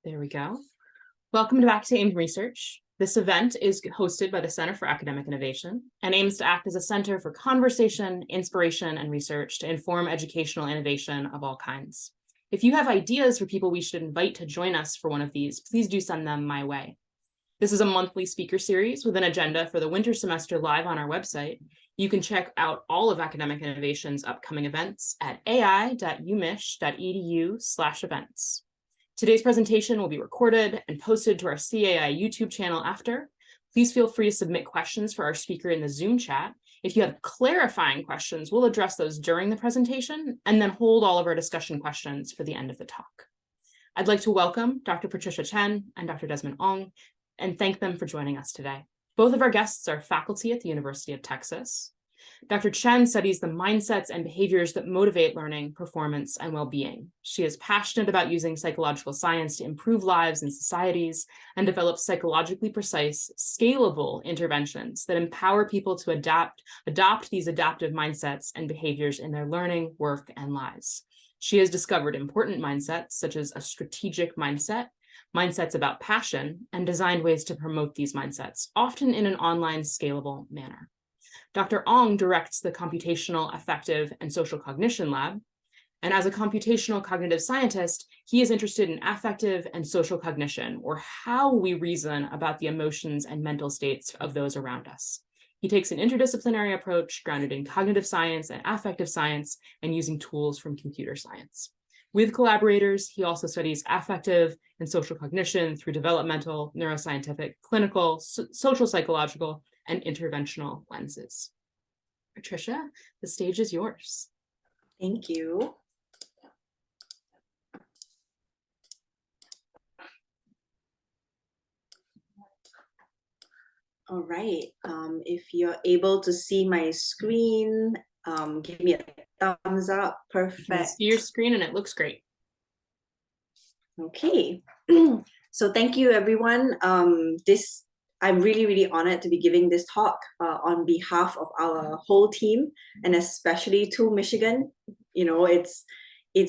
There we go. Welcome back to Aimed Research. This event is hosted by the Center for Academic Innovation and aims to act as a center for conversation, inspiration, and research to inform educational innovation of all kinds. If you have ideas for people we should invite to join us for one of these, please do send them my way. This is a monthly speaker series with an agenda for the winter semester live on our website. You can check out all of Academic Innovation's upcoming events at ai.umich.edu/events. Today's presentation will be recorded and posted to our CAI YouTube channel after. Please feel free to submit questions for our speaker in the Zoom chat. If you have clarifying questions, we'll address those during the presentation and then hold all of our discussion questions for the end of the talk. I'd like to welcome Dr. Patricia Chen and Dr. Desmond Ong and thank them for joining us today. Both of our guests are faculty at the University of Texas. Dr. Chen studies the mindsets and behaviors that motivate learning, performance, and well-being. She is passionate about using psychological science to improve lives and societies and develop psychologically precise, scalable interventions that empower people to adopt these adaptive mindsets and behaviors in their learning, work, and lives. She has discovered important mindsets, such as a strategic mindset, mindsets about passion, and designed ways to promote these mindsets, often in an online, scalable manner. Dr. Ong directs the Computational, Affective, and Social Cognition Lab, and as a computational cognitive scientist, he is interested in affective and social cognition, or how we reason about the emotions and mental states of those around us. He takes an interdisciplinary approach grounded in cognitive science and affective science and using tools from computer science. With collaborators, he also studies affective and social cognition through developmental, neuroscientific, clinical, social psychological, and interventional lenses. Patricia, the stage is yours. Thank you. All right, if you're able to see my screen, give me a thumbs up. Perfect. I see your screen and it looks great. Okay, so thank you everyone. I'm really honored to be giving this talk on behalf of our whole team and especially to Michigan. You know, it's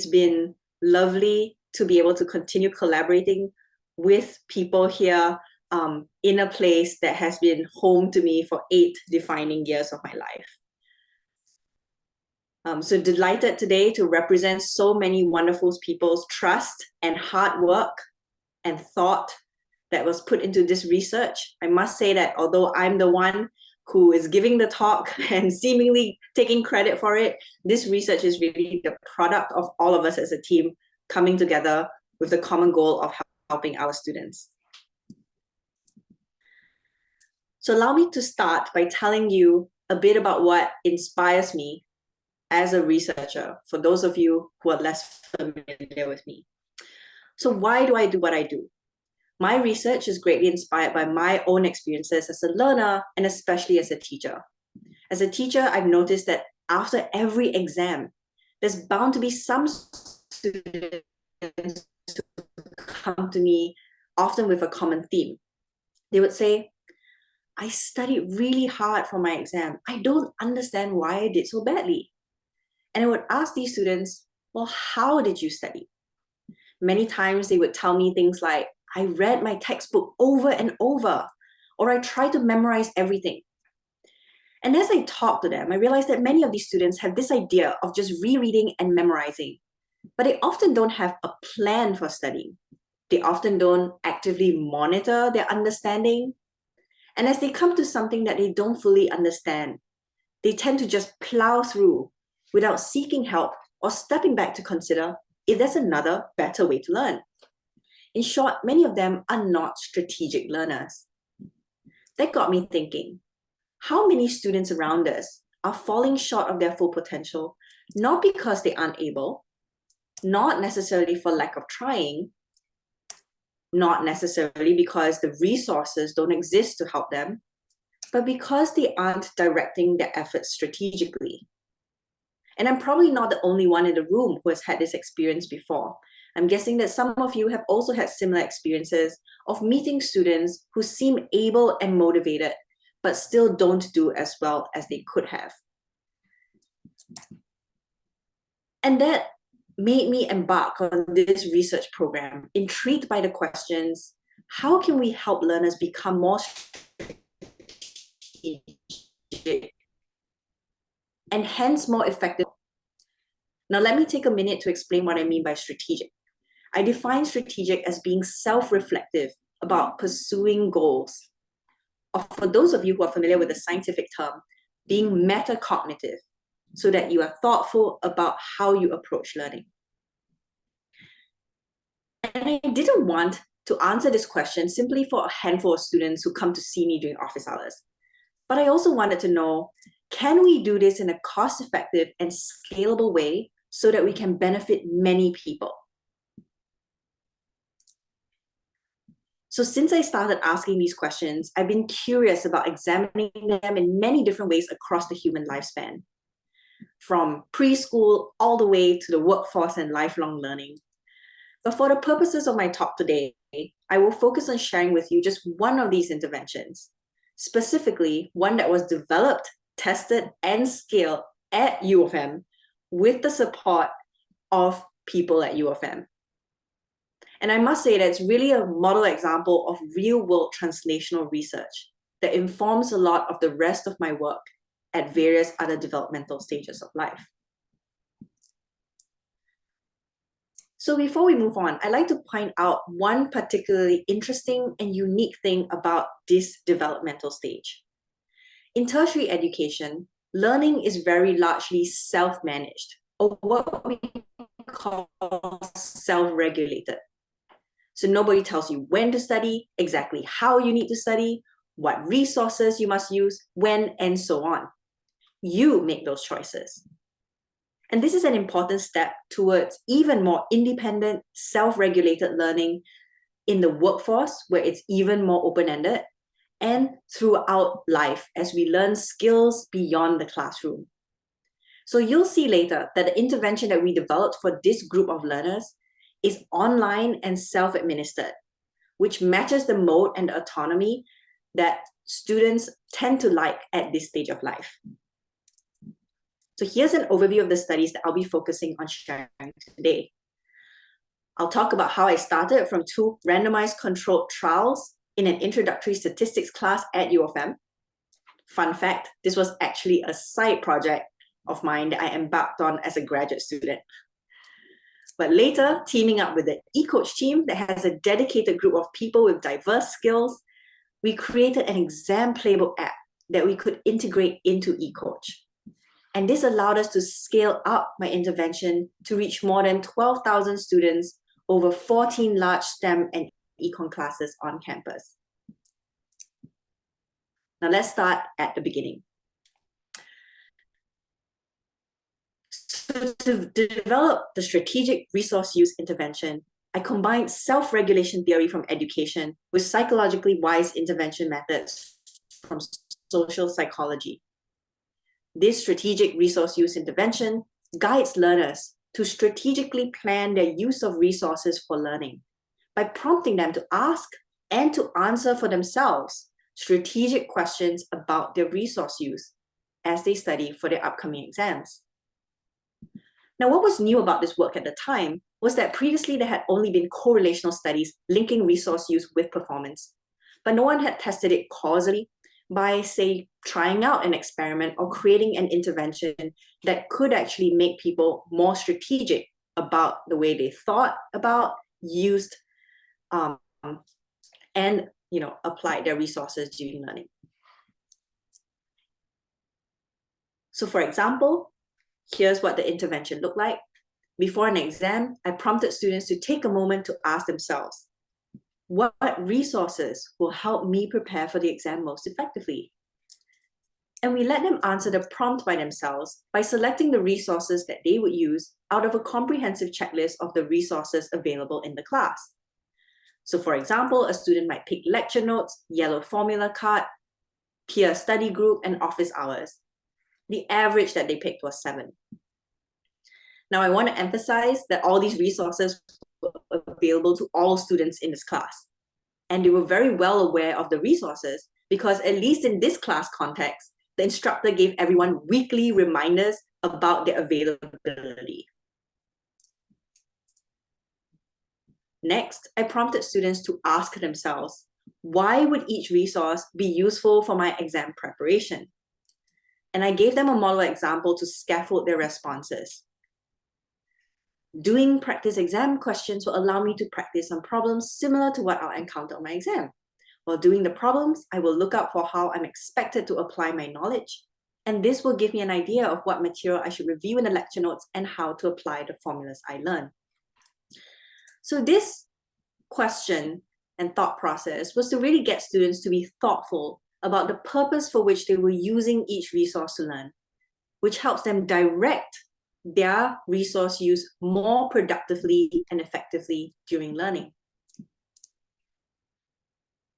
been lovely to be able to continue collaborating with people here in a place that has been home to me for 8 defining years of my life. So delighted today to represent so many wonderful people's trust and hard work and thought that was put into this research. I must say that although I'm the one who is giving the talk and seemingly taking credit for it, this research is really the product of all of us as a team coming together with the common goal of helping our students. So allow me to start by telling you a bit about what inspires me as a researcher, for those of you who are less familiar with me. So why do I do what I do? My research is greatly inspired by my own experiences as a learner and especially as a teacher. As a teacher, I've noticed that after every exam, there's bound to be some students who come to me, often with a common theme. They would say, I studied really hard for my exam. I don't understand why I did so badly. And I would ask these students, well, how did you study? Many times they would tell me things like, I read my textbook over and over, or I tried to memorize everything. And as I talk to them, I realized that many of these students have this idea of just rereading and memorizing, but they often don't have a plan for studying. They often don't actively monitor their understanding. And as they come to something that they don't fully understand, they tend to just plow through without seeking help or stepping back to consider if there's another better way to learn. In short, many of them are not strategic learners. That got me thinking, how many students around us are falling short of their full potential, not because they aren't able, not necessarily for lack of trying, not necessarily because the resources don't exist to help them, but because they aren't directing their efforts strategically. And I'm probably not the only one in the room who has had this experience before. I'm guessing that some of you have also had similar experiences of meeting students who seem able and motivated, but still don't do as well as they could have. And that made me embark on this research program, intrigued by the questions, how can we help learners become more strategic and hence more effective? Now, let me take a minute to explain what I mean by strategic. I define strategic as being self-reflective about pursuing goals. Or for those of you who are familiar with the scientific term, being metacognitive, so that you are thoughtful about how you approach learning. And I didn't want to answer this question simply for a handful of students who come to see me during office hours. But I also wanted to know, can we do this in a cost-effective and scalable way so that we can benefit many people? So since I started asking these questions, I've been curious about examining them in many different ways across the human lifespan, from preschool all the way to the workforce and lifelong learning. But for the purposes of my talk today, I will focus on sharing with you just one of these interventions, specifically one that was developed, tested, and scaled at U of M with the support of people at U of M. And I must say that it's really a model example of real-world translational research that informs a lot of the rest of my work at various other developmental stages of life. So before we move on, I'd like to point out one particularly interesting and unique thing about this developmental stage. In tertiary education, learning is very largely self-managed, or what we call self-regulated. So nobody tells you when to study, exactly how you need to study, what resources you must use, when, and so on. You make those choices. And this is an important step towards even more independent, self-regulated learning in the workforce, where it's even more open-ended, and throughout life as we learn skills beyond the classroom. So you'll see later that the intervention that we developed for this group of learners is online and self-administered, which matches the mode and the autonomy that students tend to like at this stage of life. So here's an overview of the studies that I'll be focusing on sharing today. I'll talk about how I started from 2 randomized controlled trials in an introductory statistics class at U of M. Fun fact, this was actually a side project of mine that I embarked on as a graduate student. But later, teaming up with the eCoach team that has a dedicated group of people with diverse skills, we created an exam playbook app that we could integrate into eCoach. And this allowed us to scale up my intervention to reach more than 12,000 students over 14 large STEM and econ classes on campus. Now let's start at the beginning. So to develop the strategic resource use intervention, I combined self-regulation theory from education with psychologically wise intervention methods from social psychology. This strategic resource use intervention guides learners to strategically plan their use of resources for learning by prompting them to ask and to answer for themselves strategic questions about their resource use as they study for their upcoming exams. Now, what was new about this work at the time was that previously there had only been correlational studies linking resource use with performance, but no one had tested it causally by, say, trying out an experiment or creating an intervention that could actually make people more strategic about the way they thought about, used, and applied their resources during learning. So for example, here's what the intervention looked like. Before an exam, I prompted students to take a moment to ask themselves, what resources will help me prepare for the exam most effectively? And we let them answer the prompt by themselves by selecting the resources that they would use out of a comprehensive checklist of the resources available in the class. So for example, a student might pick lecture notes, yellow formula card, peer study group, and office hours. The average that they picked was 7. Now, I want to emphasize that all these resources were available to all students in this class. And they were very well aware of the resources because, at least in this class context, the instructor gave everyone weekly reminders about their availability. Next, I prompted students to ask themselves, why would each resource be useful for my exam preparation? And I gave them a model example to scaffold their responses. Doing practice exam questions will allow me to practice on problems similar to what I'll encounter on my exam. While doing the problems, I will look out for how I'm expected to apply my knowledge. And this will give me an idea of what material I should review in the lecture notes and how to apply the formulas I learn. So this question and thought process was to really get students to be thoughtful about the purpose for which they were using each resource to learn, which helps them direct their resource use more productively and effectively during learning.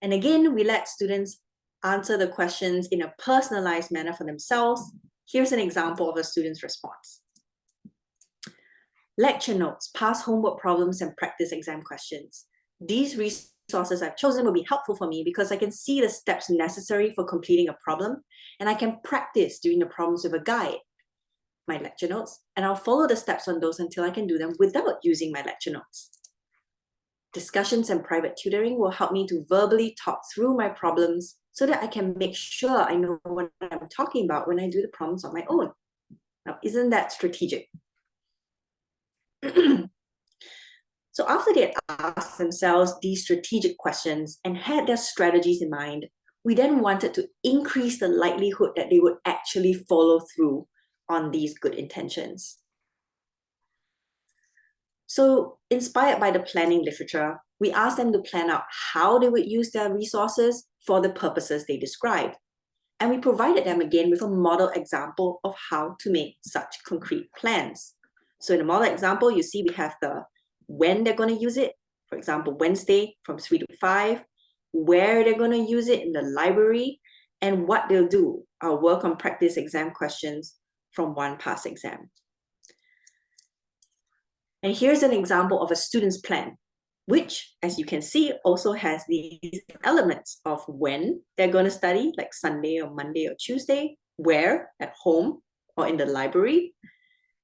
And again, we let students answer the questions in a personalized manner for themselves. Here's an example of a student's response. Lecture notes, past homework problems, and practice exam questions. These resources I've chosen will be helpful for me because I can see the steps necessary for completing a problem, and I can practice doing the problems with a guide, my lecture notes, and I'll follow the steps on those until I can do them without using my lecture notes. Discussions and private tutoring will help me to verbally talk through my problems so that I can make sure I know what I'm talking about when I do the problems on my own. Now, isn't that strategic? So after they had asked themselves these strategic questions and had their strategies in mind, we then wanted to increase the likelihood that they would actually follow through on these good intentions. So inspired by the planning literature, we asked them to plan out how they would use their resources for the purposes they described. And we provided them again with a model example of how to make such concrete plans. So in the model example, you see we have the when they're going to use it, for example, Wednesday from 3 to 5, where they're going to use it in the library, and what they'll do. I'll work on practice exam questions from one past exam. And here's an example of a student's plan, which, as you can see, also has these elements of when they're going to study, like Sunday or Monday or Tuesday, where, at home or in the library,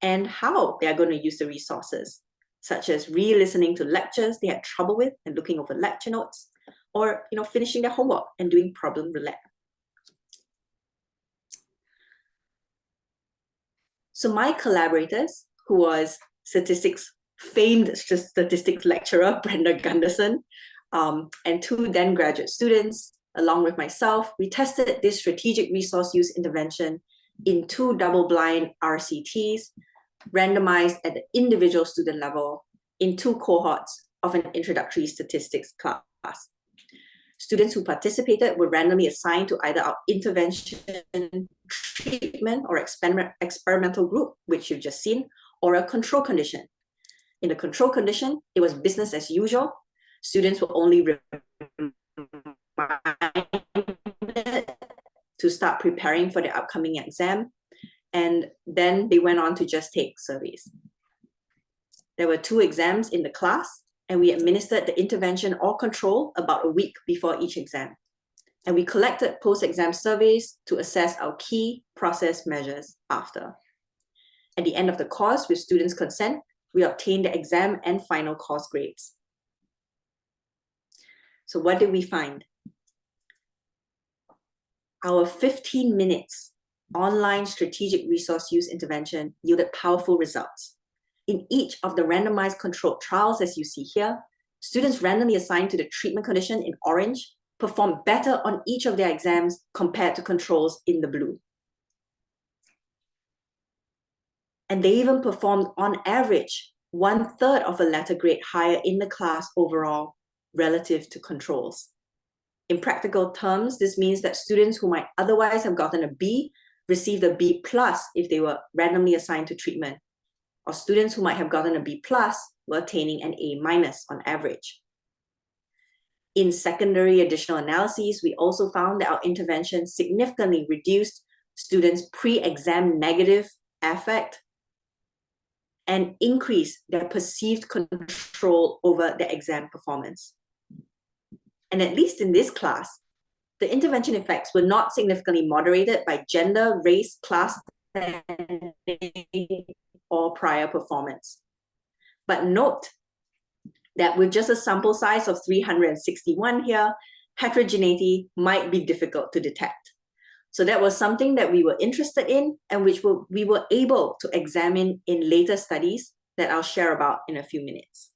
and how they are going to use the resources, such as re-listening to lectures they had trouble with and looking over lecture notes, or finishing their homework and doing problem roulette. So my collaborators, who was famed statistics lecturer, Brenda Gunderson, and 2 then graduate students, along with myself, we tested this strategic resource use intervention in 2 double-blind RCTs, randomized at the individual student level in 2 cohorts of an introductory statistics class. Students who participated were randomly assigned to either our intervention, treatment, or experimental group, which you've just seen, or a control condition. In the control condition, it was business as usual. Students were only reminded to start preparing for the upcoming exam, and then they went on to just take surveys. There were 2 exams in the class, and we administered the intervention or control about a week before each exam. And we collected post-exam surveys to assess our key process measures after. At the end of the course, with students' consent, we obtained the exam and final course grades. So what did we find? Our 15 minutes online strategic resource use intervention yielded powerful results. In each of the randomized controlled trials, as you see here, students randomly assigned to the treatment condition in orange performed better on each of their exams compared to controls in the blue. And they even performed, on average, 1/3 of a letter grade higher in the class overall relative to controls. In practical terms, this means that students who might otherwise have gotten a B received a B+ if they were randomly assigned to treatment, or students who might have gotten a B+ were attaining an A- on average. In secondary additional analyses, we also found that our intervention significantly reduced students' pre-exam negative affect and increased their perceived control over their exam performance. And at least in this class, the intervention effects were not significantly moderated by gender, race, class, or prior performance. But note that with just a sample size of 361 here, heterogeneity might be difficult to detect. So that was something that we were interested in and which we were able to examine in later studies that I'll share about in a few minutes.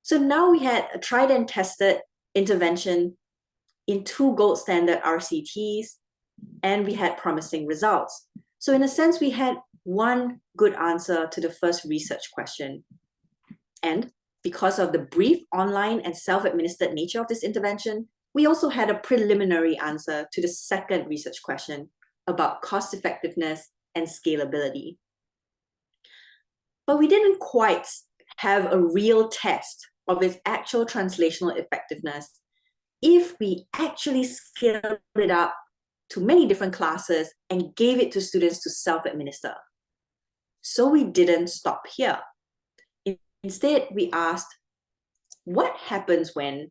So now we had a tried and tested intervention in 2 gold standard RCTs, and we had promising results. So in a sense, we had one good answer to the first research question. And because of the brief, online, and self-administered nature of this intervention, we also had a preliminary answer to the second research question about cost effectiveness and scalability. But we didn't quite have a real test of its actual translational effectiveness if we actually scaled it up to many different classes and gave it to students to self-administer. So we didn't stop here. Instead, we asked, what happens when,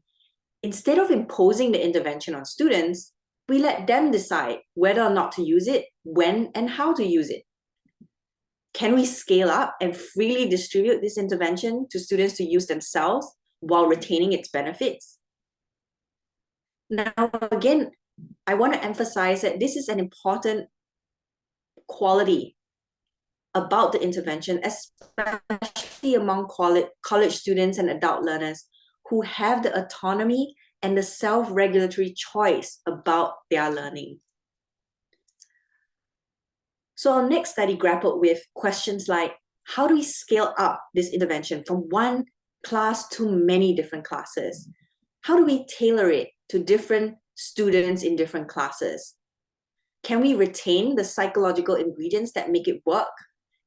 instead of imposing the intervention on students, we let them decide whether or not to use it, when and how to use it? Can we scale up and freely distribute this intervention to students to use themselves while retaining its benefits? Now, again, I want to emphasize that this is an important quality about the intervention, especially among college students and adult learners who have the autonomy and the self-regulatory choice about their learning. So our next study grappled with questions like, how do we scale up this intervention from one class to many different classes? How do we tailor it to different students in different classes? Can we retain the psychological ingredients that make it work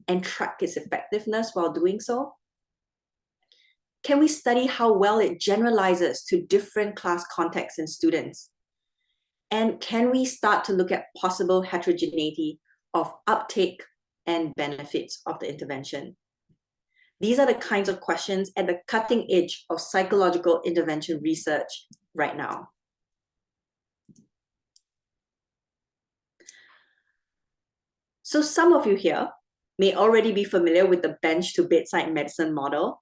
and track its effectiveness while doing so? Can we study how well it generalizes to different class contexts and students? And can we start to look at possible heterogeneity of uptake and benefits of the intervention? These are the kinds of questions at the cutting edge of psychological intervention research right now. So some of you here may already be familiar with the bench to bedside medicine model,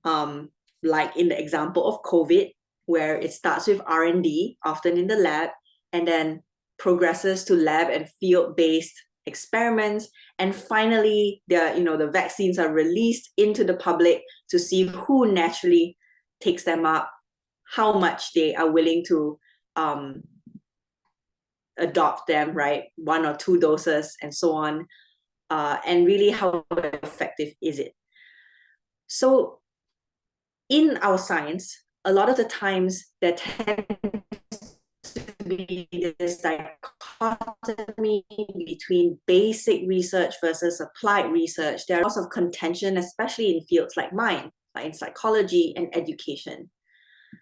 like in the example of COVID, where it starts with R&D, often in the lab, and then progresses to lab and field-based experiments, and finally the vaccines are released into the public to see who naturally takes them up, how much they are willing to adopt them, right? 1 or 2 doses and so on, and really how effective is it? So in our science, a lot of the times there tends to be this dichotomy between basic research versus applied research. There are lots of contention, especially in fields like mine, like in psychology and education.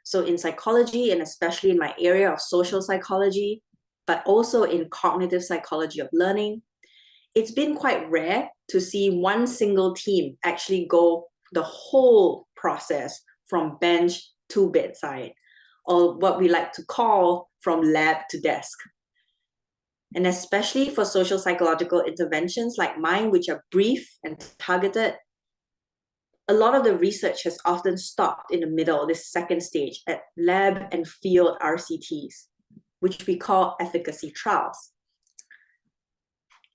So in psychology, and especially in my area of social psychology, but also in cognitive psychology of learning, it's been quite rare to see one single team actually go the whole process from bench to bedside, or what we like to call from lab to desk. And especially for social psychological interventions like mine, which are brief and targeted, a lot of the research has often stopped in the middle, this second stage, at lab and field RCTs, which we call efficacy trials.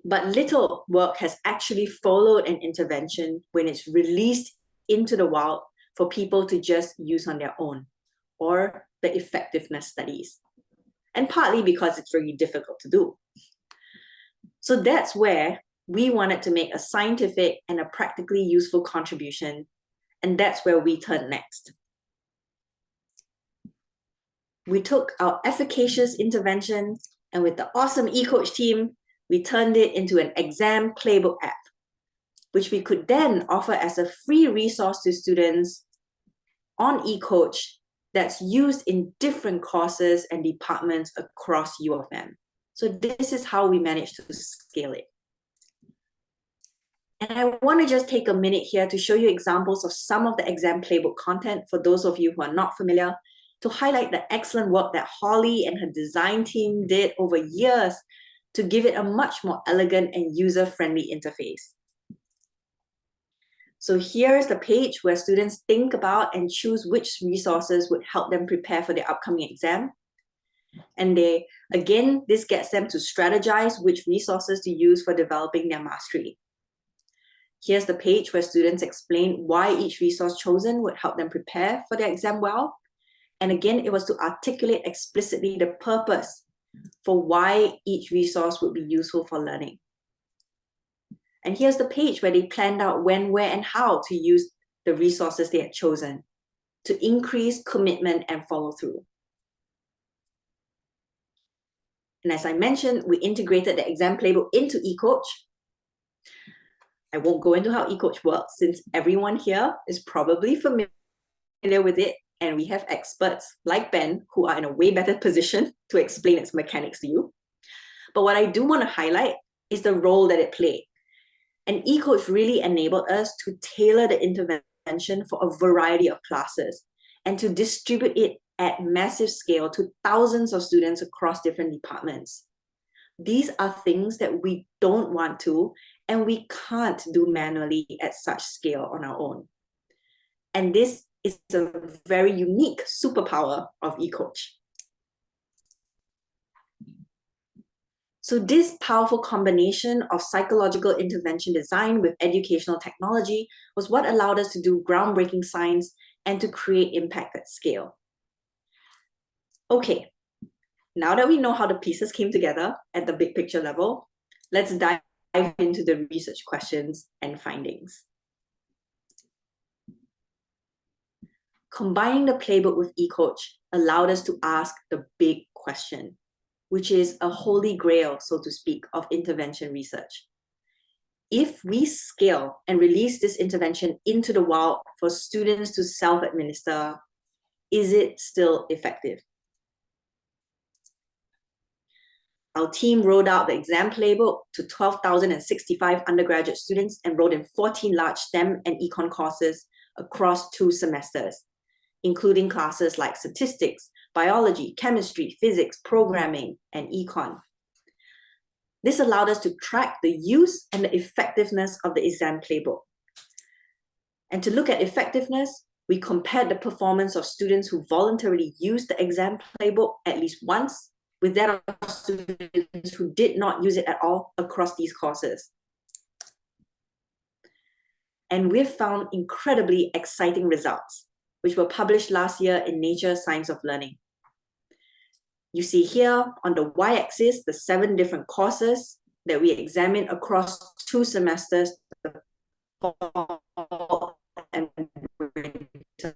But little work has actually followed an intervention when it's released into the wild for people to just use on their own, or the effectiveness studies. And partly because it's very difficult to do. So that's where we wanted to make a scientific and a practically useful contribution, and that's where we turned next. We took our efficacious intervention, and with the awesome eCoach team, we turned it into an exam playbook app, which we could then offer as a free resource to students on eCoach that's used in different courses and departments across U of M. So this is how we managed to scale it. And I want to just take a minute here to show you examples of some of the exam playbook content for those of you who are not familiar, to highlight the excellent work that Holly and her design team did over years to give it a much more elegant and user-friendly interface. So here's the page where students think about and choose which resources would help them prepare for their upcoming exam. And this gets them to strategize which resources to use for developing their mastery. Here's the page where students explain why each resource chosen would help them prepare for their exam well. And again, it was to articulate explicitly the purpose for why each resource would be useful for learning. And here's the page where they planned out when, where, and how to use the resources they had chosen to increase commitment and follow through. And as I mentioned, we integrated the exam playbook into eCoach. I won't go into how eCoach works since everyone here is probably familiar with it, and we have experts like Ben who are in a way better position to explain its mechanics to you. But what I do want to highlight is the role that it played. And eCoach really enabled us to tailor the intervention for a variety of classes and to distribute it at massive scale to thousands of students across different departments. These are things that we don't want to and we can't do manually at such scale on our own. And this is a very unique superpower of eCoach. So this powerful combination of psychological intervention design with educational technology was what allowed us to do groundbreaking science and to create impact at scale. Okay, now that we know how the pieces came together at the big picture level, let's dive into the research questions and findings. Combining the playbook with eCoach allowed us to ask the big question, which is a holy grail, so to speak, of intervention research. If we scale and release this intervention into the wild for students to self-administer, is it still effective? Our team rolled out the exam playbook to 12,065 undergraduate students enrolled in 14 large STEM and econ courses across 2 semesters, including classes like statistics, biology, chemistry, physics, programming, and econ. This allowed us to track the use and the effectiveness of the exam playbook. And to look at effectiveness, we compared the performance of students who voluntarily used the exam playbook at least once with that of students who did not use it at all across these courses. And we've found incredibly exciting results, which were published last year in Nature Science of Learning. You see here on the y-axis, the 7 different courses that we examined across 2 semesters, the fall and winter.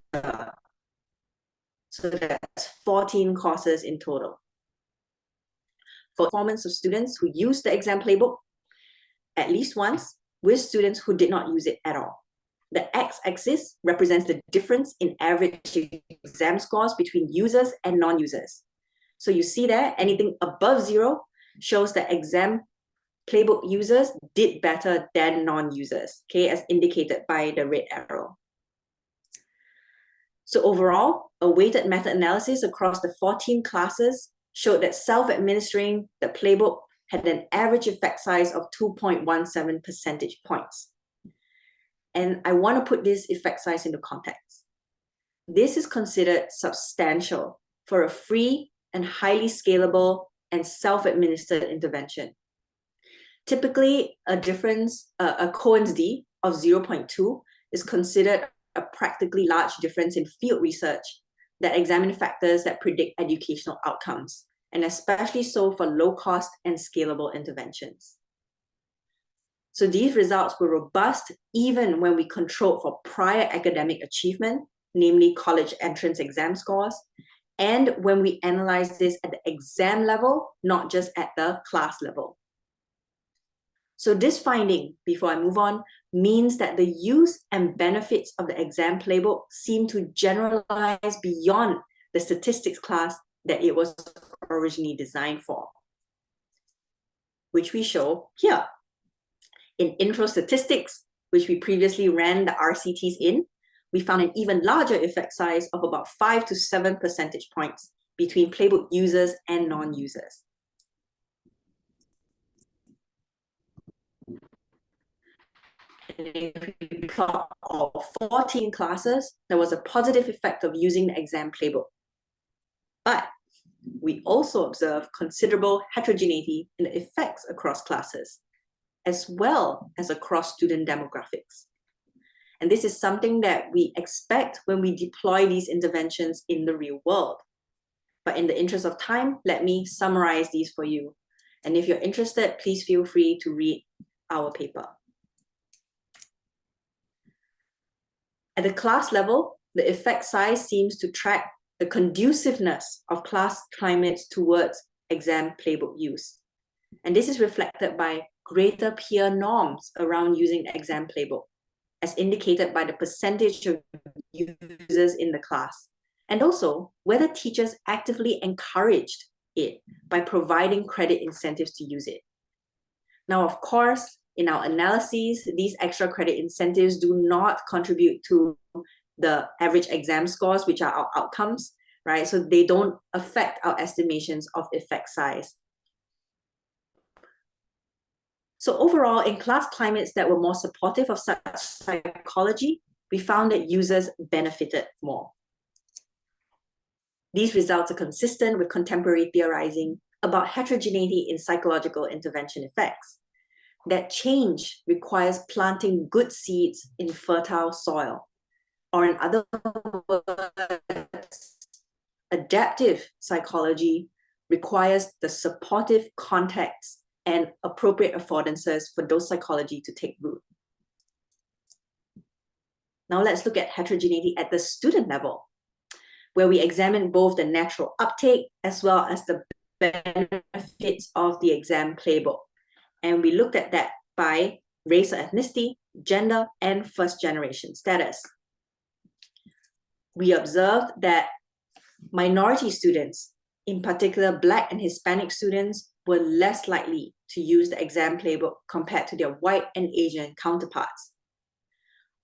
So that's 14 courses in total. For performance of students who used the exam playbook at least once with students who did not use it at all. The x-axis represents the difference in average exam scores between users and non-users. So you see there, anything above 0 shows that exam playbook users did better than non-users, okay, as indicated by the red arrow. So overall, a weighted meta-analysis across the 14 classes showed that self-administering the playbook had an average effect size of 2.17 percentage points. And I want to put this effect size into context. This is considered substantial for a free and highly scalable and self-administered intervention. Typically, a Cohen's d of 0.2 is considered a practically large difference in field research that examine factors that predict educational outcomes, and especially so for low-cost and scalable interventions. So these results were robust even when we controlled for prior academic achievement, namely college entrance exam scores, and when we analyzed this at the exam level, not just at the class level. So this finding, before I move on, means that the use and benefits of the exam playbook seem to generalize beyond the statistics class that it was originally designed for, which we show here. In intro statistics, which we previously ran the RCTs in, we found an even larger effect size of about 5 to 7 percentage points between playbook users and non-users. And if we plot all 14 classes, there was a positive effect of using the exam playbook. But we also observe considerable heterogeneity in the effects across classes, as well as across student demographics. And this is something that we expect when we deploy these interventions in the real world. But in the interest of time, let me summarize these for you. And if you're interested, please feel free to read our paper. At the class level, the effect size seems to track the conduciveness of class climates towards exam playbook use. And this is reflected by greater peer norms around using the exam playbook, as indicated by the percentage of users in the class, and also whether teachers actively encouraged it by providing credit incentives to use it. Now, of course, in our analyses, these extra credit incentives do not contribute to the average exam scores, which are our outcomes, right? So they don't affect our estimations of effect size. So overall, in class climates that were more supportive of such psychology, we found that users benefited more. These results are consistent with contemporary theorizing about heterogeneity in psychological intervention effects. That change requires planting good seeds in fertile soil, or in other words, adaptive psychology requires the supportive context and appropriate affordances for those psychology to take root. Now let's look at heterogeneity at the student level, where we examine both the natural uptake as well as the benefits of the exam playbook. And we looked at that by race or ethnicity, gender, and first generation status. We observed that minority students, in particular Black and Hispanic students, were less likely to use the exam playbook compared to their white and Asian counterparts.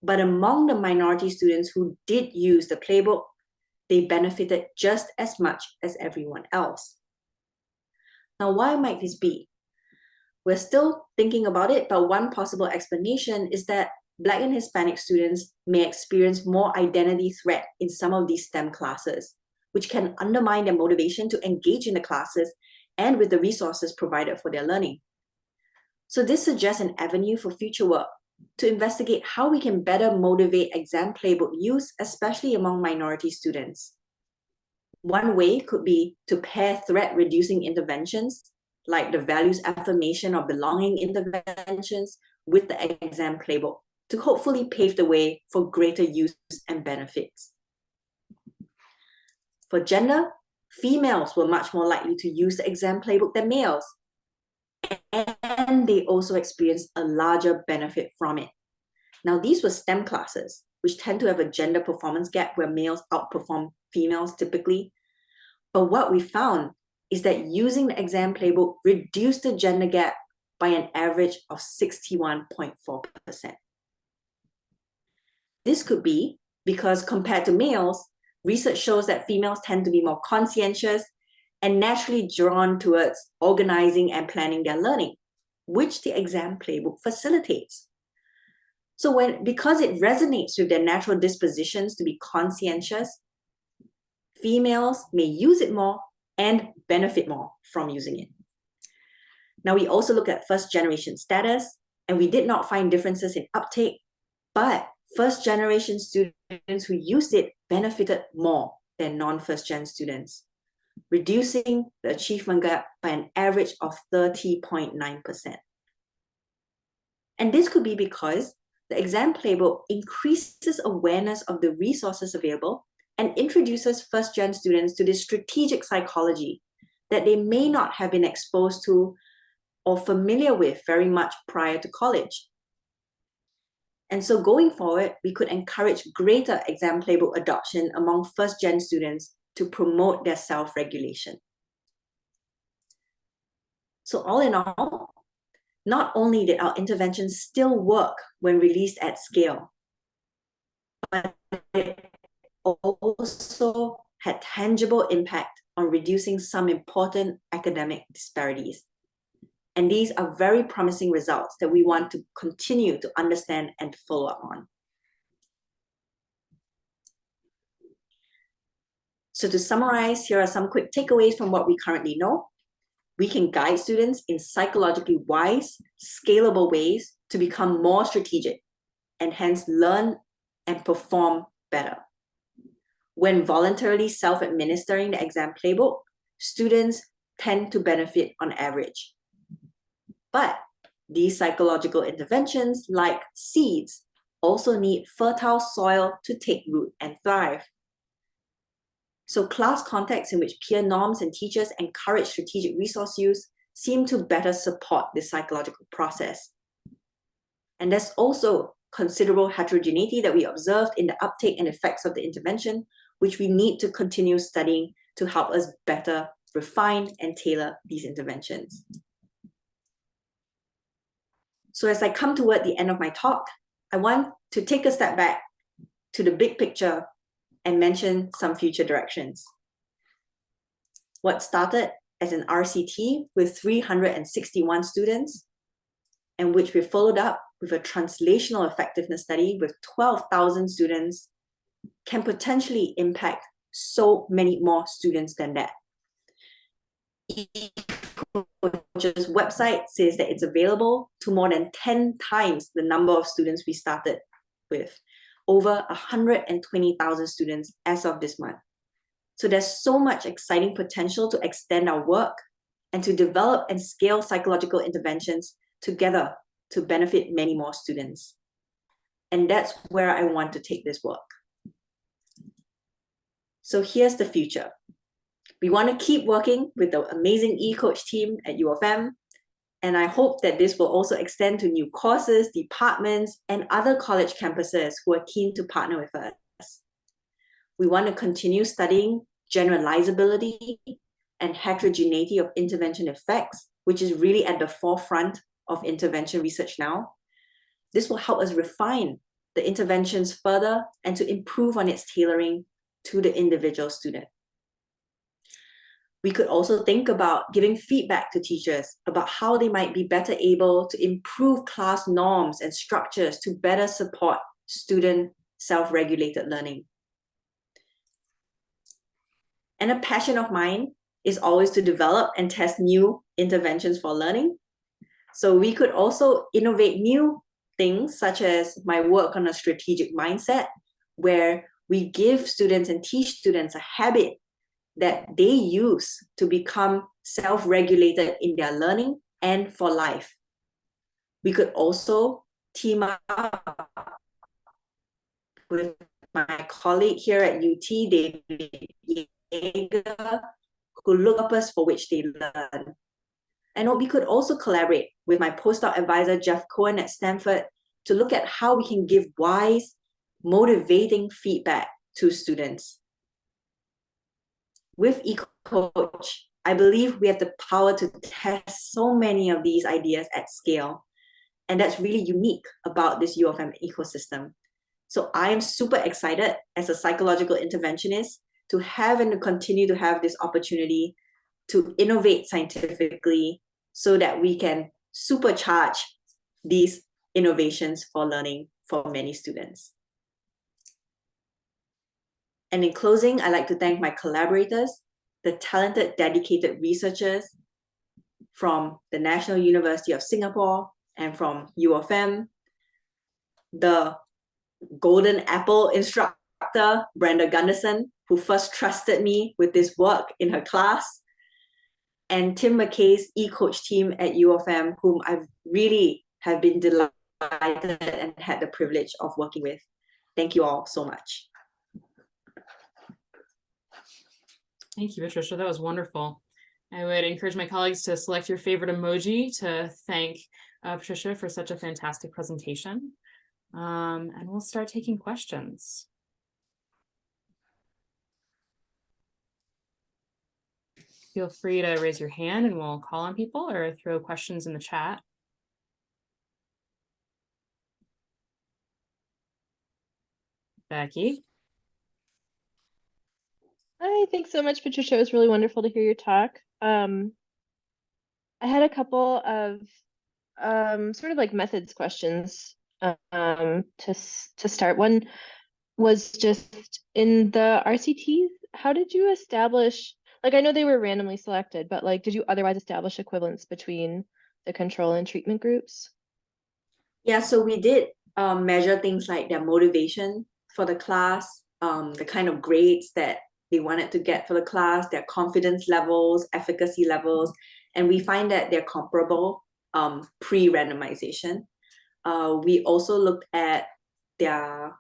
But among the minority students who did use the playbook, they benefited just as much as everyone else. Now, why might this be? We're still thinking about it, but one possible explanation is that Black and Hispanic students may experience more identity threat in some of these STEM classes, which can undermine their motivation to engage in the classes and with the resources provided for their learning. So this suggests an avenue for future work to investigate how we can better motivate exam playbook use, especially among minority students. One way could be to pair threat-reducing interventions, like the values affirmation or belonging interventions, with the exam playbook to hopefully pave the way for greater use and benefits. For gender, females were much more likely to use the exam playbook than males, and they also experienced a larger benefit from it. Now, these were STEM classes, which tend to have a gender performance gap where males outperform females typically. But what we found is that using the exam playbook reduced the gender gap by an average of 61.4%. This could be because compared to males, research shows that females tend to be more conscientious and naturally drawn towards organizing and planning their learning, which the exam playbook facilitates. So because it resonates with their natural dispositions to be conscientious, females may use it more and benefit more from using it. Now, we also look at first generation status, and we did not find differences in uptake, but first generation students who used it benefited more than non-first gen students, reducing the achievement gap by an average of 30.9%. And this could be because the exam playbook increases awareness of the resources available and introduces first gen students to this strategic psychology that they may not have been exposed to or familiar with very much prior to college. And so going forward, we could encourage greater exam playbook adoption among first gen students to promote their self-regulation. So all in all, not only did our interventions still work when released at scale, but it also had tangible impact on reducing some important academic disparities. And these are very promising results that we want to continue to understand and to follow up on. So to summarize, here are some quick takeaways from what we currently know. We can guide students in psychologically wise, scalable ways to become more strategic and hence learn and perform better. When voluntarily self-administering the exam playbook, students tend to benefit on average. But these psychological interventions, like seeds, also need fertile soil to take root and thrive. So class contexts in which peer norms and teachers encourage strategic resource use seem to better support this psychological process. And there's also considerable heterogeneity that we observed in the uptake and effects of the intervention, which we need to continue studying to help us better refine and tailor these interventions. So as I come toward the end of my talk, I want to take a step back to the big picture and mention some future directions. What started as an RCT with 361 students, and which we followed up with a translational effectiveness study with 12,000 students, can potentially impact so many more students than that. Coach's website says that it's available to more than 10 times the number of students we started with, over 120,000 students as of this month. So there's so much exciting potential to extend our work and to develop and scale psychological interventions together to benefit many more students. And that's where I want to take this work. So here's the future. We want to keep working with the amazing eCoach team at U of M, and I hope that this will also extend to new courses, departments, and other college campuses who are keen to partner with us. We want to continue studying generalizability and heterogeneity of intervention effects, which is really at the forefront of intervention research now. This will help us refine the interventions further and to improve on its tailoring to the individual student. We could also think about giving feedback to teachers about how they might be better able to improve class norms and structures to better support student self-regulated learning. And a passion of mine is always to develop and test new interventions for learning. So we could also innovate new things, such as my work on a strategic mindset, where we give students and teach students a habit that they use to become self-regulated in their learning and for life. We could also team up with my colleague here at UT, David Yeager, who look at purpose for which they learn. And we could also collaborate with my postdoc advisor, Jeff Cohen at Stanford, to look at how we can give wise, motivating feedback to students. With eCoach, I believe we have the power to test so many of these ideas at scale. And that's really unique about this U of M ecosystem. So I am super excited as a psychological interventionist to have and to continue to have this opportunity to innovate scientifically so that we can supercharge these innovations for learning for many students. And in closing, I'd like to thank my collaborators, the talented, dedicated researchers from the National University of Singapore and from U of M, the Golden Apple instructor, Brenda Gunderson, who first trusted me with this work in her class, and Tim McKay's eCoach team at U of M, whom I really have been delighted and had the privilege of working with. Thank you all so much. Thank you, Patricia. That was wonderful. I would encourage my colleagues to select your favorite emoji to thank Patricia for such a fantastic presentation. And we'll start taking questions. Feel free to raise your hand and we'll call on people or throw questions in the chat. Becky. Hi, thanks so much, Patricia. It was really wonderful to hear your talk. I had a couple of sort of like methods questions to start. One was just in the RCTs, how did you establish, like I know they were randomly selected, but like did you otherwise establish equivalence between the control and treatment groups? Yeah, so we did measure things like their motivation for the class, the kind of grades that they wanted to get for the class, their confidence levels, efficacy levels, and we find that they're comparable pre-randomization. We also looked at their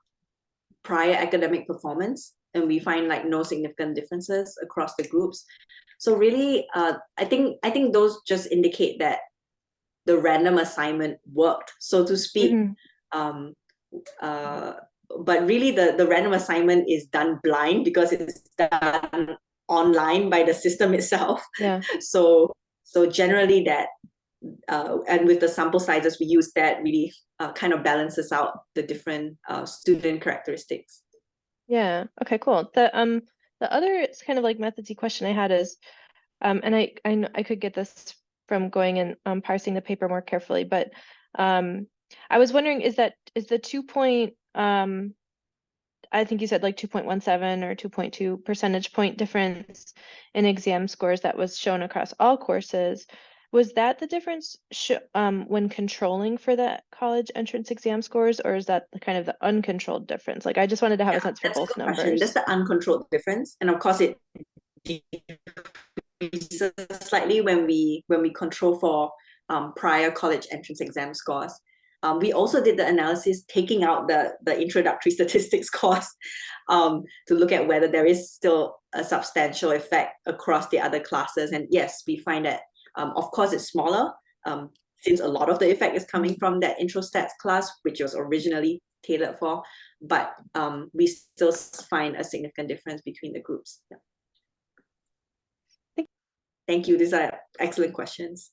prior academic performance, and we find like no significant differences across the groups. So really, I think those just indicate that the random assignment worked, so to speak. Um, uh, but really, the random assignment is done blind because it's done online by the system itself. Yeah. So generally that, and with the sample sizes we use, that really kind of balances out the different student characteristics. Yeah. Okay, cool. The other kind of like methody question I had is, and I could get this from going and parsing the paper more carefully, but I was wondering, is the 2 point I think you said like 2.17 or 2.2 percentage point difference in exam scores that was shown across all courses. Was that the difference when controlling for the college entrance exam scores, or is that the kind of the uncontrolled difference? Like, I just wanted to have a sense for That's a both good question. That's numbers. the uncontrolled difference, and of course it decreases slightly when we control for prior college entrance exam scores. We also did the analysis taking out the introductory statistics course to look at whether there is still a substantial effect across the other classes. And yes, we find that, of course, it's smaller since a lot of the effect is coming from that intro stats class, which was originally tailored for, but we still find a significant difference between the groups. Yeah. Thank you. These are excellent questions.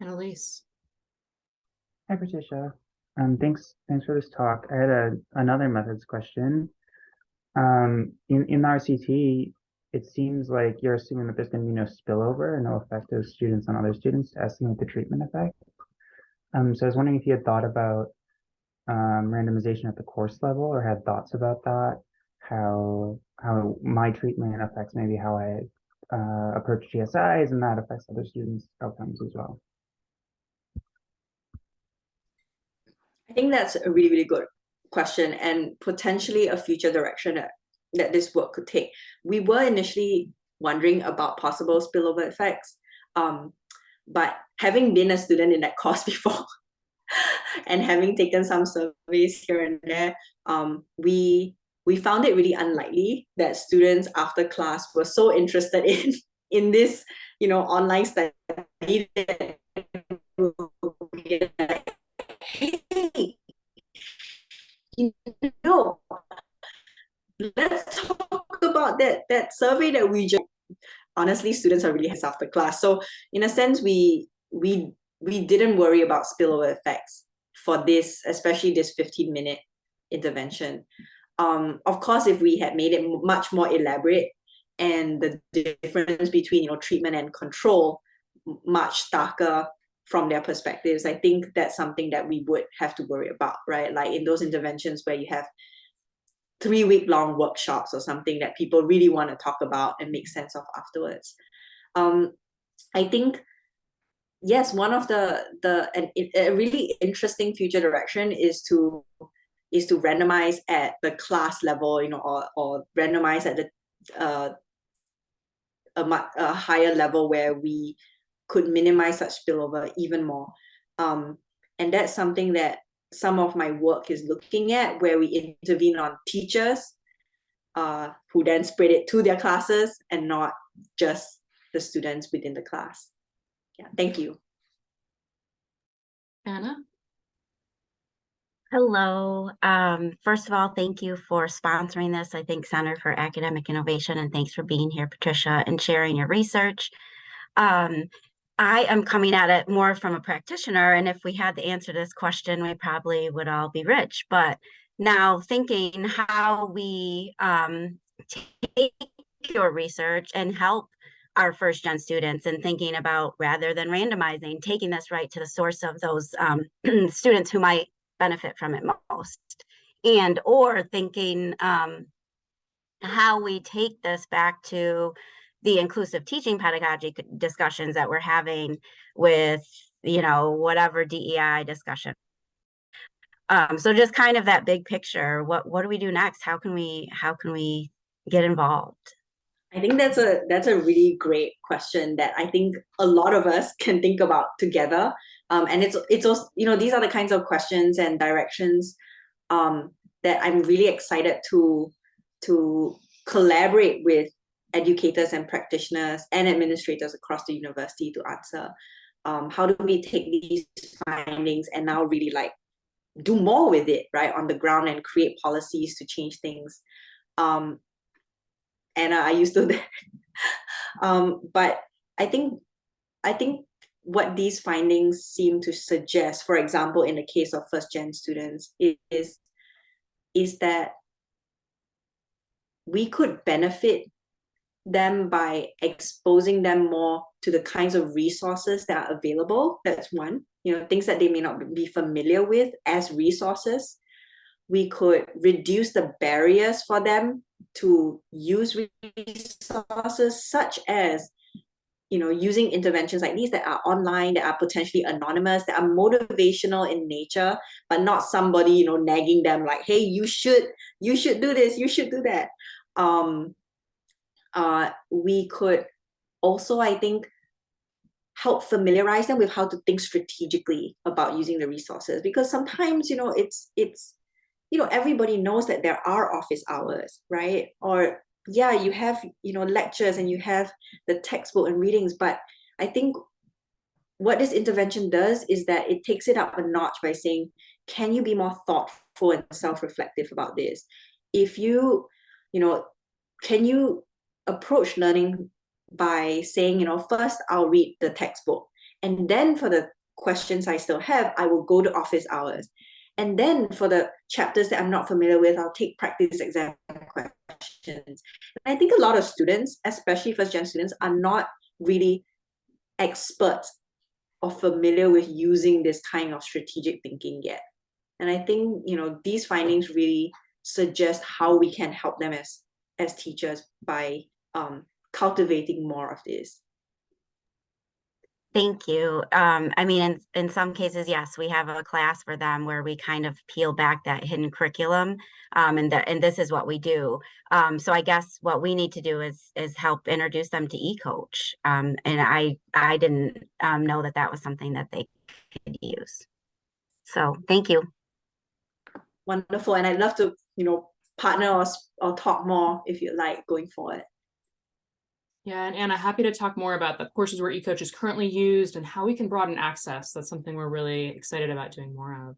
Annalise. Hi, Patricia. Thanks for this talk. I had another methods question. In RCT, it seems like you're assuming that there's going to be no spillover and no effect of students on other students to estimate the treatment effect. So I was wondering if you had thought about randomization at the course level, or had thoughts about that, how my treatment affects maybe how I approach GSIs, and that affects other students' outcomes as well. I think that's a really, really good question, and potentially a future direction that this work could take. We were initially wondering about possible spillover effects, but having been a student in that course before and having taken some surveys here and there, we found it really unlikely that students after class were so interested in this, online study that hey, let's talk about that survey that we just. Honestly, students are really hands after class. So in a sense, we didn't worry about spillover effects for this, especially this 15-minute intervention. Of course, if we had made it much more elaborate and the difference between treatment and control much starker from their perspectives, I think that's something that we would have to worry about, right? Like in those interventions where you have 3-week-long workshops or something that people really want to talk about and make sense of afterwards. I think, yes, one of a really interesting future direction is to randomize at the class level, or randomize at a higher level where we could minimize such spillover even more. And that's something that some of my work is looking at, where we intervene on teachers who then spread it to their classes and not just the students within the class. Yeah, thank you. Anna? Hello. First of all, thank you for sponsoring this. I think Center for Academic Innovation, and thanks for being here, Patricia, and sharing your research. I am coming at it more from a practitioner, and if we had the answer to this question, we probably would all be rich. But now thinking how we take your research and help our first-gen students and thinking about, rather than randomizing, taking this right to the source of those students who might benefit from it most, and or thinking how we take this back to the inclusive teaching pedagogy discussions that we're having with, you know, whatever DEI discussion. So just kind of that big picture, what do we do next? How can we get involved? I think that's a really great question that I think a lot of us can think about together. And it's also, you know, these are the kinds of questions and directions that I'm really excited to collaborate with educators and practitioners and administrators across the university to answer. How do we take these findings and now really like do more with it, right, on the ground and create policies to change things? And I used to but I think what these findings seem to suggest, for example, in the case of first-gen students, is that we could benefit them by exposing them more to the kinds of resources that are available. That's one, you know, things that they may not be familiar with as resources. We could reduce the barriers for them to use resources, such as, you know, using interventions like these that are online, that are potentially anonymous, that are motivational in nature, but not somebody, you know, nagging them like, hey, you should do this, you should do that. We could also, I think, help familiarize them with how to think strategically about using the resources, because sometimes, you know, it's you know, everybody knows that there are office hours, right? Or yeah, you have, you know, lectures and you have the textbook and readings, but I think what this intervention does is that it takes it up a notch by saying, can you be more thoughtful and self-reflective about this? If you know, can you approach learning by saying, you know, first I'll read the textbook, and then for the questions I still have, I will go to office hours. And then for the chapters that I'm not familiar with, I'll take practice exam questions. And I think a lot of students, especially first-gen students, are not really experts or familiar with using this kind of strategic thinking yet. And I think, you know, these findings really suggest how we can help them as teachers by cultivating more of this. Thank you. I mean, in some cases, yes, we have a class for them where we kind of peel back that hidden curriculum, and this is what we do. So I guess what we need to do is help introduce them to eCoach. And I didn't know that was something that they could use. So thank you. Wonderful, and I'd love to, you know, partner or talk more if you like going forward. Yeah, and Anna, happy to talk more about the courses where eCoach is currently used and how we can broaden access. That's something we're really excited about doing more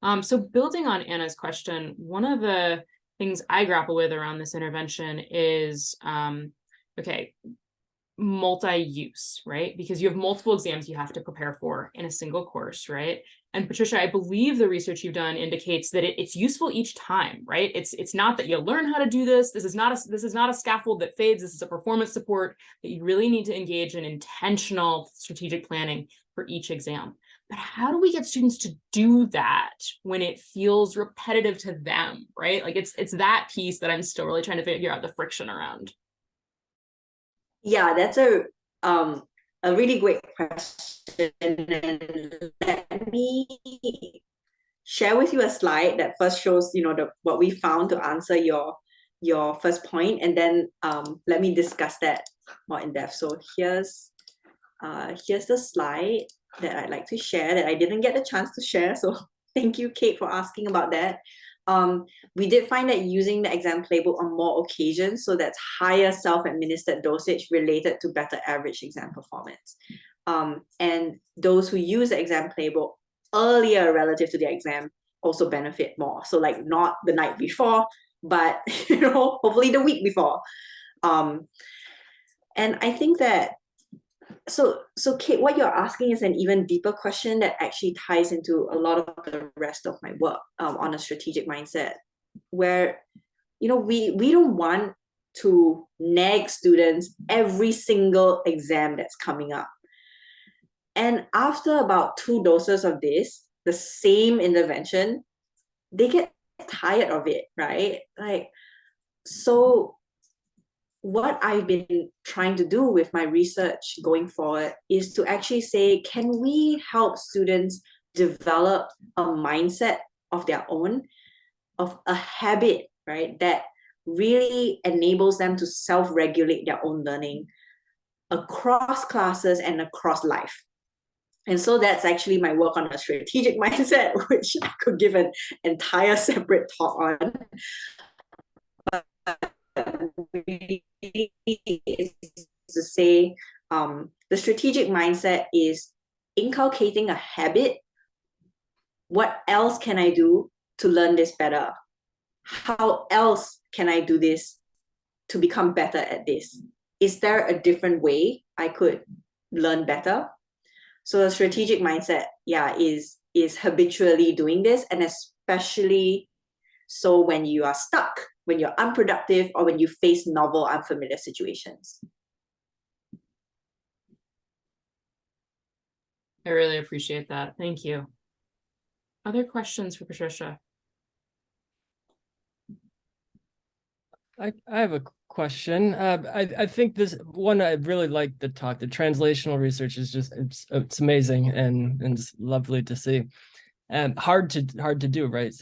of. So building on Anna's question, one of the things I grapple with around this intervention is, okay, multi-use, right? Because you have multiple exams you have to prepare for in a single course, right? And Patricia, I believe the research you've done indicates that it's useful each time, right? It's not that you learn how to do this. This is not a scaffold that fades. This is a performance support that you really need to engage in intentional strategic planning for each exam. But how do we get students to do that when it feels repetitive to them, right? Like it's that piece that I'm still really trying to figure out the friction around. Yeah, that's a really great question. And let me share with you a slide that first shows, you know, what we found to answer your first point, and then let me discuss that more in depth. So here's the slide that I'd like to share that I didn't get the chance to share. So thank you, Kate, for asking about that. We did find that using the exam playbook on more occasions, so that's higher self-administered dosage related to better average exam performance. And those who use the exam playbook earlier relative to the exam also benefit more. So like not the night before, but you know, hopefully the week before. And I think that so Kate, what you're asking is an even deeper question that actually ties into a lot of the rest of my work on a strategic mindset, where, you know, we don't want to nag students every single exam that's coming up. And after about 2 doses of this, the same intervention, they get tired of it, right? Like, so what I've been trying to do with my research going forward is to actually say, can we help students develop a mindset of their own, of a habit, right, that really enables them to self-regulate their own learning across classes and across life. And so that's actually my work on a strategic mindset, which I could give an entire separate talk on. Is to say the strategic mindset is inculcating a habit. What else can I do to learn this better? How else can I do this to become better at this? Is there a different way I could learn better? So a strategic mindset, is habitually doing this, and especially so when you are stuck, when you're unproductive, or when you face novel, unfamiliar situations. I really appreciate that. Thank you. Other questions for Patricia? I have a question. I think this one, I really like the talk. The translational research is just it's amazing and it's lovely to see, and hard to do, right?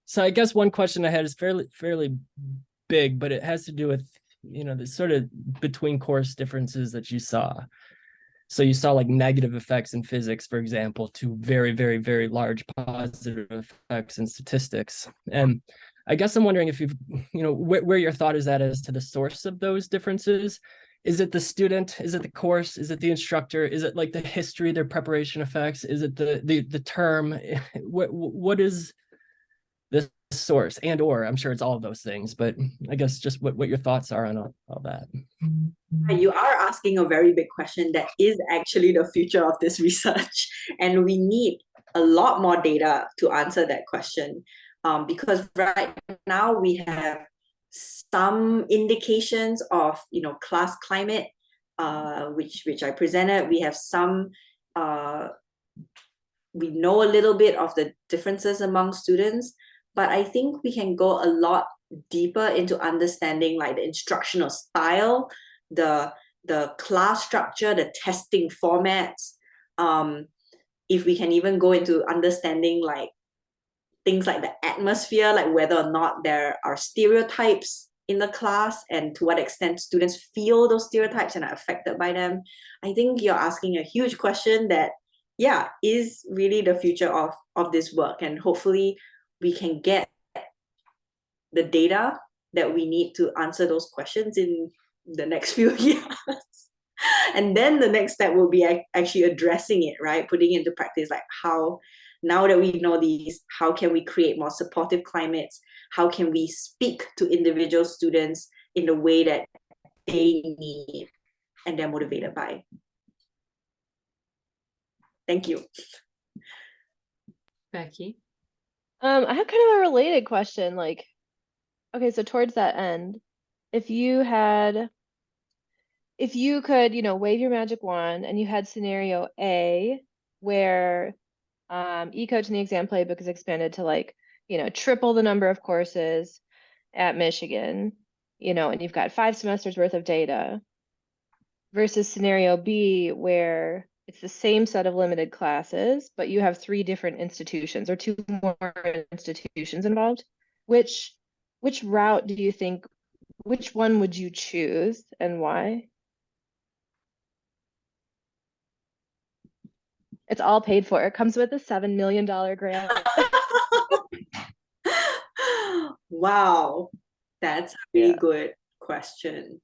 So I guess one question I had is fairly big, but it has to do with, you know, the sort of between course differences that you saw. So you saw like negative effects in physics, for example, to very, very, very large positive effects in statistics. And I guess I'm wondering if you've, you know, where your thought is at as to the source of those differences. Is it the student? Is it the course? Is it the instructor? Is it like the history, their preparation effects? Is it the term? What is the source? And or I'm sure it's all of those things, but I guess just what your thoughts are on all that. You are asking a very big question that is actually the future of this research. And we need a lot more data to answer that question. Because right now we have some indications of, you know, class climate, which I presented. We have some, we know a little bit of the differences among students, but I think we can go a lot deeper into understanding like the instructional style, the class structure, the testing formats. If we can even go into understanding like things like the atmosphere, like whether or not there are stereotypes in the class and to what extent students feel those stereotypes and are affected by them. I think you're asking a huge question that, is really the future of this work. And hopefully we can get the data that we need to answer those questions in the next few years. And then the next step will be actually addressing it, right? Putting it into practice, like how, now that we know these, how can we create more supportive climates? How can we speak to individual students in the way that they need and they're motivated by? Thank you. Becky? I have kind of a related question. Like, okay, so towards that end, if you could, you know, wave your magic wand and you had scenario A where eCoach in the exam playbook is expanded to like, you know, triple the number of courses at Michigan, you know, and you've got 5 semesters worth of data, versus scenario B where it's the same set of limited classes, but you have 3 different institutions or 2 more institutions involved. Which route do you think, which one would you choose and why? It's all paid for. It comes with a $7 million grant. Wow, that's a really good question.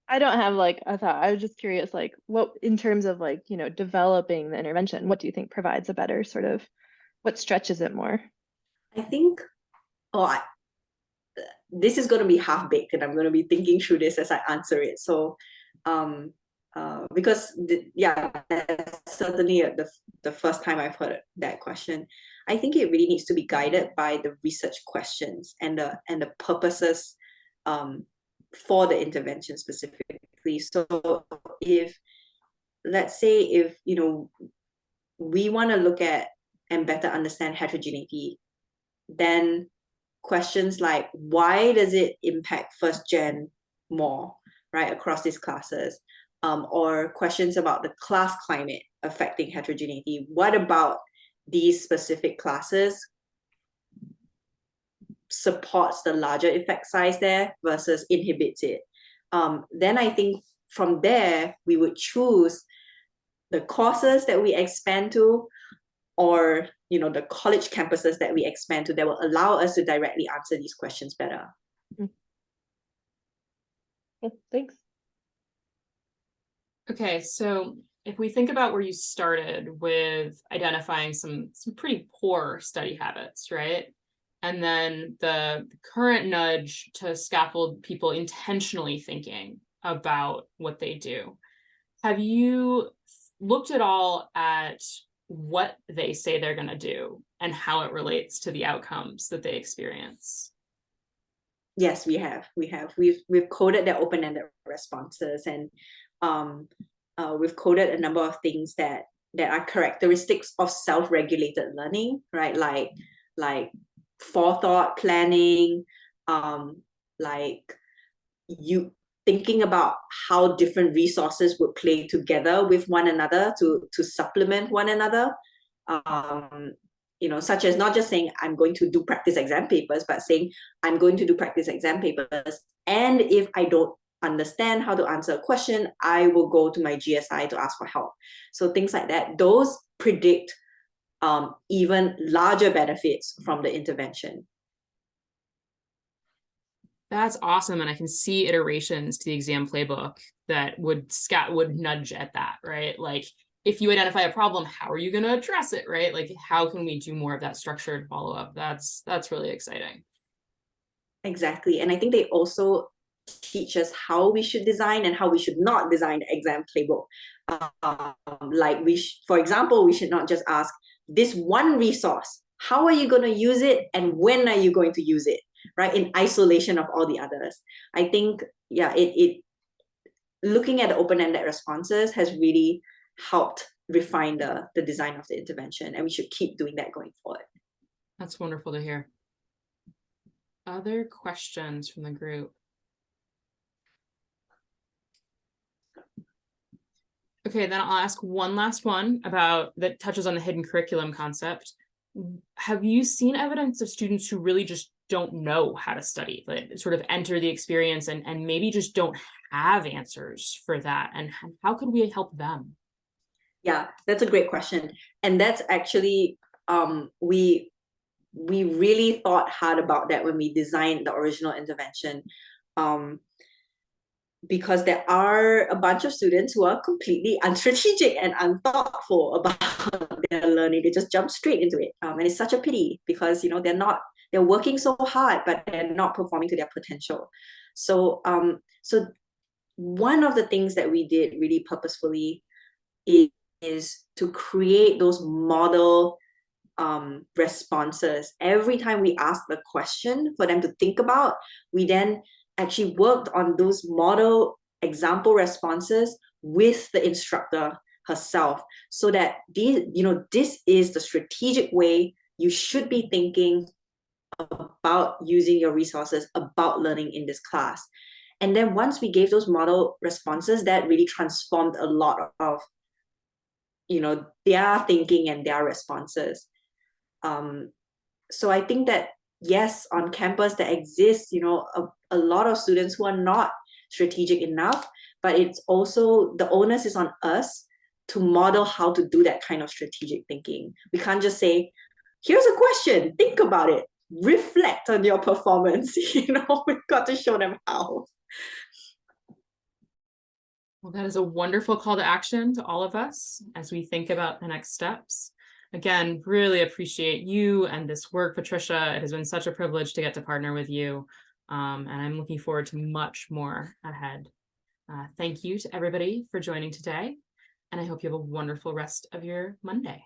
I don't have like a thought. I was just curious, like, what in terms of like, you know, developing the intervention, what do you think provides a better sort of, what stretches it more? I think, this is going to be half-baked and I'm going to be thinking through this as I answer it. So because that's certainly the first time I've heard that question. I think it really needs to be guided by the research questions and the purposes for the intervention specifically. So if, let's say, if we want to look at and better understand heterogeneity, then questions like, why does it impact first gen more, right, across these classes? Or questions about the class climate affecting heterogeneity. What about these specific classes supports the larger effect size there versus inhibits it? Then I think from there, we would choose the courses that we expand to, or the college campuses that we expand to, that will allow us to directly answer these questions better. Thanks. Okay, so if we think about where you started with identifying some pretty poor study habits, right? And then the current nudge to scaffold people intentionally thinking about what they do. Have you looked at all at what they say they're going to do and how it relates to the outcomes that they experience? Yes, we have. We've coded their open-ended responses, and we've coded a number of things that are characteristics of self-regulated learning, right? Like forethought, planning, like you thinking about how different resources would play together with one another to supplement one another. Such as not just saying I'm going to do practice exam papers, but saying I'm going to do practice exam papers, and if I don't understand how to answer a question, I will go to my GSI to ask for help. So things like that, those predict even larger benefits from the intervention. That's awesome. And I can see iterations to the exam playbook that would nudge at that, right? Like, if you identify a problem, how are you going to address it, right? Like, how can we do more of that structured follow-up? That's really exciting. Exactly. And I think they also teach us how we should design and how we should not design the exam playbook. Like for example, we should not just ask this one resource, how are you going to use it and when are you going to use it, right? In isolation of all the others. I think, it looking at the open-ended responses has really helped refine the design of the intervention, and we should keep doing that going forward. That's wonderful to hear. Other questions from the group? Okay, then I'll ask one last one that touches on the hidden curriculum concept. Have you seen evidence of students who really just don't know how to study, that sort of enter the experience and maybe just don't have answers for that? And how could we help them? Yeah, that's a great question. And that's actually, we really thought hard about that when we designed the original intervention. Because there are a bunch of students who are completely unstrategic and unthoughtful about their learning. They just jump straight into it. And it's such a pity because, they're working so hard, but they're not performing to their potential. So, so one of the things that we did really purposefully is to create those model responses. Every time we ask the question for them to think about, we then actually worked on those model example responses with the instructor herself, so that this is the strategic way you should be thinking about using your resources, about learning in this class. And then once we gave those model responses, that really transformed a lot of their thinking and their responses. So I think that yes, on campus there exists a lot of students who are not strategic enough, but it's also, the onus is on us to model how to do that kind of strategic thinking. We can't just say, here's a question, think about it, reflect on your performance. We've got to show them how. Well, that is a wonderful call to action to all of us as we think about the next steps. Again, really appreciate you and this work, Patricia. It has been such a privilege to get to partner with you. And I'm looking forward to much more ahead. Thank you to everybody for joining today, and I hope you have a wonderful rest of your Monday.